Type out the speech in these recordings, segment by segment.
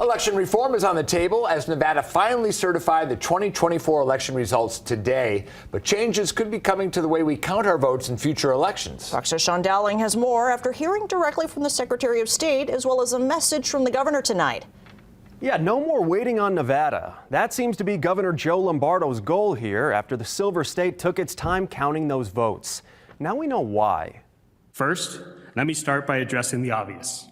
Election reform is on the table as Nevada finally certified the 2024 election results today. But changes could be coming to the way we count our votes in future elections. Fox's Sean Dowling has more after hearing directly from the Secretary of State, as well as a message from the governor tonight. Yeah, no more waiting on Nevada. That seems to be Governor Joe Lombardo's goal here after the Silver State took its time counting those votes. Now we know why. First, let me start by addressing the obvious.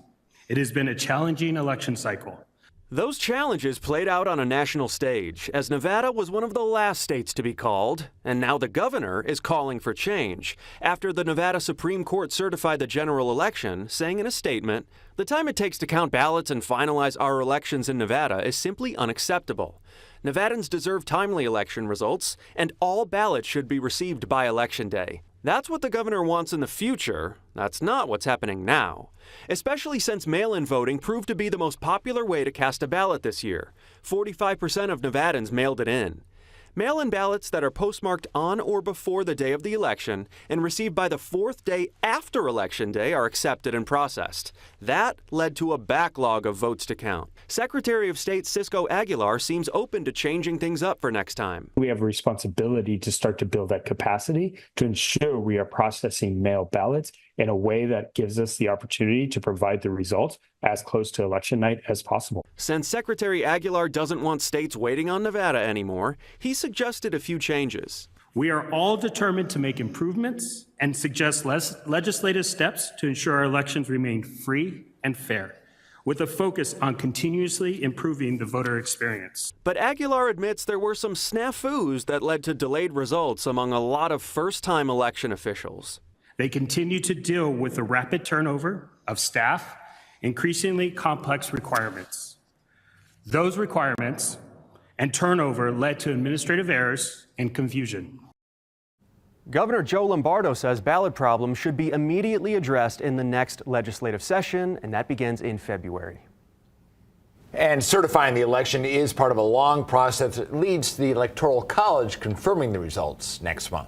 It has been a challenging election cycle. Those challenges played out on a national stage, as Nevada was one of the last states to be called, and now the governor is calling for change after the Nevada Supreme Court certified the general election, saying in a statement, "The time it takes to count ballots and finalize our elections in Nevada is simply unacceptable. Nevadans deserve timely election results, and all ballots should be received by Election Day." That's what the governor wants in the future. That's not what's happening now, especially since mail-in voting proved to be the most popular way to cast a ballot this year. 45% of Nevadans mailed it in. Mail-in ballots that are postmarked on or before the day of the election and received by the fourth day after Election Day are accepted and processed. That led to a backlog of votes to count. Secretary of State Cisco Aguilar seems open to changing things up for next time. We have a responsibility to start to build that capacity to ensure we are processing mail ballots in a way that gives us the opportunity to provide the results as close to election night as possible. Since Secretary Aguilar doesn't want states waiting on Nevada anymore, he suggested a few changes. We are all determined to make improvements and suggest legislative steps to ensure our elections remain free and fair, with a focus on continuously improving the voter experience. But Aguilar admits there were some snafus that led to delayed results among a lot of first-time election officials. They continue to deal with the rapid turnover of staff, increasingly complex requirements. Those requirements and turnover led to administrative errors and confusion. Governor Joe Lombardo says ballot problems should be immediately addressed in the next legislative session, and that begins in February. And certifying the election is part of a long process that leads to the Electoral College confirming the results next month.